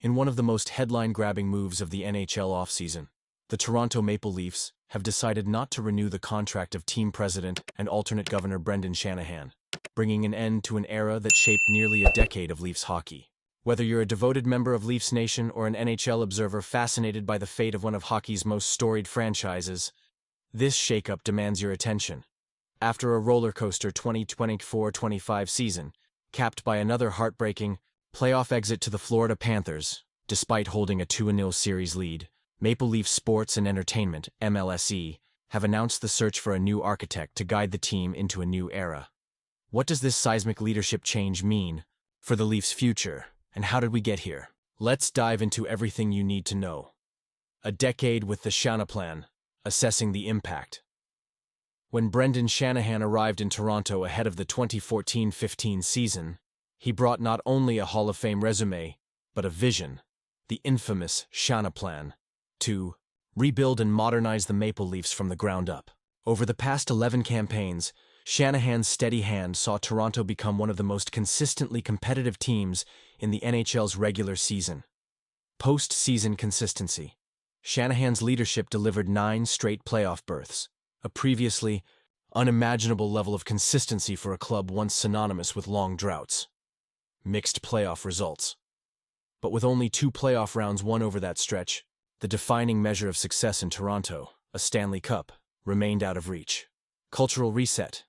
In one of the most headline-grabbing moves of the NHL offseason, the Toronto Maple Leafs have decided not to renew the contract of team president and alternate governor Brendan Shanahan, bringing an end to an era that shaped nearly a decade of Leafs hockey. Whether you're a devoted member of Leafs Nation or an NHL observer fascinated by the fate of one of hockey's most storied franchises, this shakeup demands your attention. After a roller coaster 2024-25 season, capped by another heartbreaking playoff exit to the Florida Panthers, despite holding a 2-0 series lead, Maple Leaf Sports and Entertainment, MLSE, have announced the search for a new architect to guide the team into a new era. What does this seismic leadership change mean for the Leafs' future, and how did we get here? Let's dive into everything you need to know. A decade with the Shana Plan, assessing the impact. When Brendan Shanahan arrived in Toronto ahead of the 2014-15 season, he brought not only a Hall of Fame resume, but a vision, the infamous Shana Plan, to rebuild and modernize the Maple Leafs from the ground up. Over the past 11 campaigns, Shanahan's steady hand saw Toronto become one of the most consistently competitive teams in the NHL's regular season. Post-season consistency. Shanahan's leadership delivered 9 straight playoff berths, a previously unimaginable level of consistency for a club once synonymous with long droughts. Mixed playoff results. But with only 2 playoff rounds won over that stretch, the defining measure of success in Toronto, a Stanley Cup, remained out of reach. Cultural reset.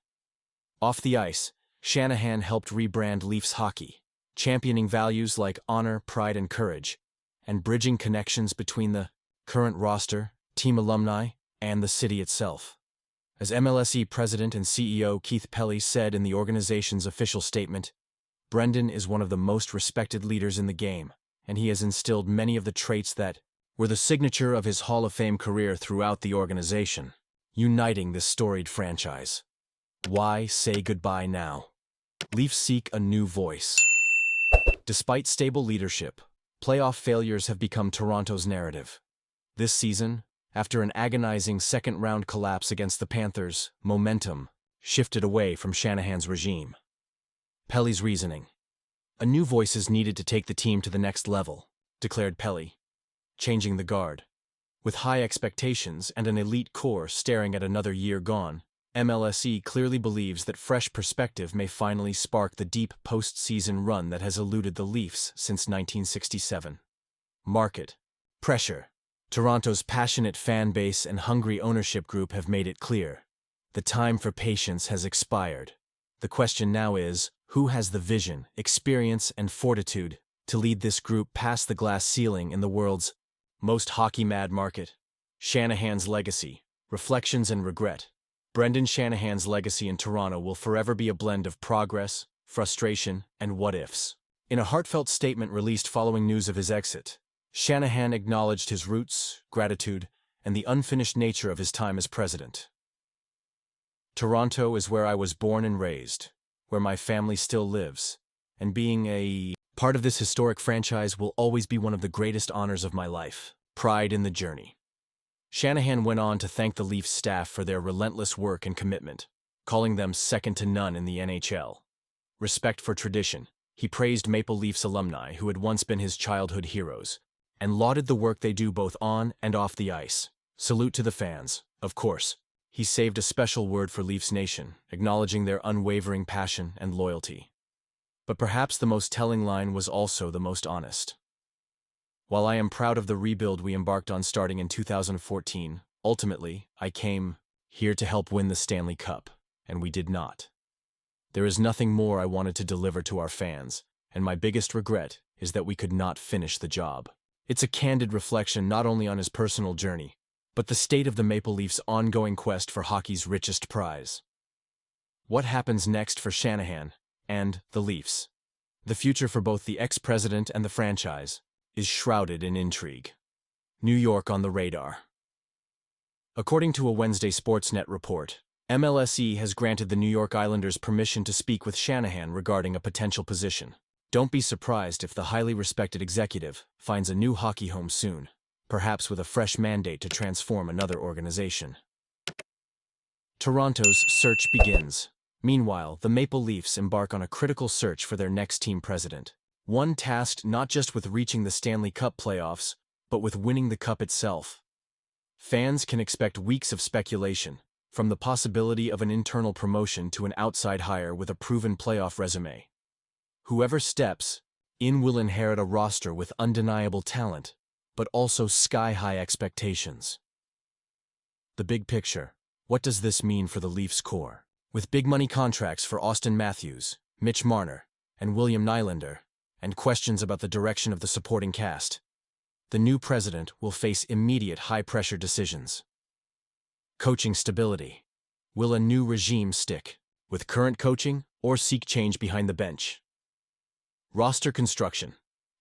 Off the ice, Shanahan helped rebrand Leafs hockey, championing values like honor, pride, and courage, and bridging connections between the current roster, team alumni, and the city itself. As MLSE President and CEO Keith Pelly said in the organization's official statement, Brendan is one of the most respected leaders in the game, and he has instilled many of the traits that were the signature of his Hall of Fame career throughout the organization, uniting this storied franchise. Why say goodbye now? Leafs seek a new voice. Despite stable leadership, playoff failures have become Toronto's narrative. This season, after an agonizing second-round collapse against the Panthers, momentum shifted away from Shanahan's regime. Pelly's reasoning. A new voice is needed to take the team to the next level, declared Pelly, changing the guard. With high expectations and an elite core staring at another year gone, MLSE clearly believes that fresh perspective may finally spark the deep postseason run that has eluded the Leafs since 1967. Market. Pressure. Toronto's passionate fan base and hungry ownership group have made it clear. The time for patience has expired. The question now is, who has the vision, experience, and fortitude to lead this group past the glass ceiling in the world's most hockey-mad market? Shanahan's legacy. Reflections and regret. Brendan Shanahan's legacy in Toronto will forever be a blend of progress, frustration, and what-ifs. In a heartfelt statement released following news of his exit, Shanahan acknowledged his roots, gratitude, and the unfinished nature of his time as president. Toronto is where I was born and raised, where my family still lives, and being a part of this historic franchise will always be one of the greatest honors of my life. Pride in the journey. Shanahan went on to thank the Leafs staff for their relentless work and commitment, calling them second to none in the NHL. Respect for tradition. He praised Maple Leafs alumni who had once been his childhood heroes, and lauded the work they do both on and off the ice. Salute to the fans, of course. He saved a special word for Leafs Nation, acknowledging their unwavering passion and loyalty. But perhaps the most telling line was also the most honest. While I am proud of the rebuild we embarked on starting in 2014, ultimately, I came here to help win the Stanley Cup, and we did not. There is nothing more I wanted to deliver to our fans, and my biggest regret is that we could not finish the job. It's a candid reflection not only on his personal journey, but the state of the Maple Leafs' ongoing quest for hockey's richest prize. What happens next for Shanahan and the Leafs? The future for both the ex-president and the franchise is shrouded in intrigue. New York on the radar. According to a Wednesday Sportsnet report, MLSE has granted the New York Islanders permission to speak with Shanahan regarding a potential position. Don't be surprised if the highly respected executive finds a new hockey home soon, perhaps with a fresh mandate to transform another organization. Toronto's search begins. Meanwhile, the Maple Leafs embark on a critical search for their next team president. One tasked not just with reaching the Stanley Cup playoffs, but with winning the cup itself. Fans can expect weeks of speculation, from the possibility of an internal promotion to an outside hire with a proven playoff resume. Whoever steps in will inherit a roster with undeniable talent, but also sky-high expectations. The big picture. What does this mean for the Leafs core? With big money contracts for Austin Matthews, Mitch Marner, and William Nylander, and questions about the direction of the supporting cast, the new president will face immediate high-pressure decisions. Coaching stability. Will a new regime stick with current coaching or seek change behind the bench? Roster construction.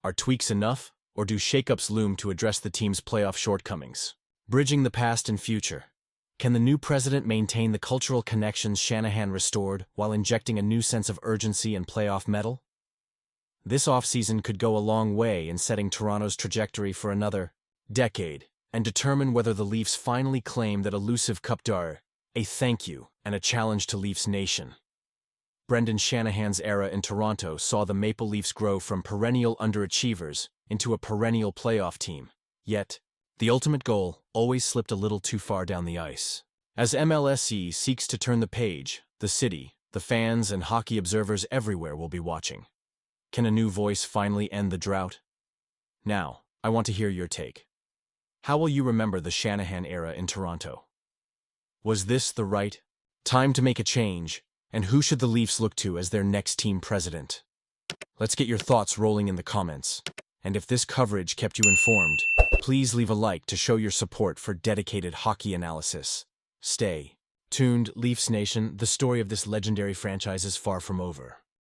Are tweaks enough, or do shakeups loom to address the team's playoff shortcomings? Bridging the past and future. Can the new president maintain the cultural connections Shanahan restored while injecting a new sense of urgency and playoff mettle? This offseason could go a long way in setting Toronto's trajectory for another decade and determine whether the Leafs finally claim that elusive Cup d'Or, a thank you and a challenge to Leafs Nation. Brendan Shanahan's era in Toronto saw the Maple Leafs grow from perennial underachievers into a perennial playoff team. Yet, the ultimate goal always slipped a little too far down the ice. As MLSE seeks to turn the page, the city, the fans, and hockey observers everywhere will be watching. Can a new voice finally end the drought? Now, I want to hear your take. How will you remember the Shanahan era in Toronto? Was this the right time to make a change, and who should the Leafs look to as their next team president? Let's get your thoughts rolling in the comments. And if this coverage kept you informed, please leave a like to show your support for dedicated hockey analysis. Stay tuned, Leafs Nation. The story of this legendary franchise is far from over.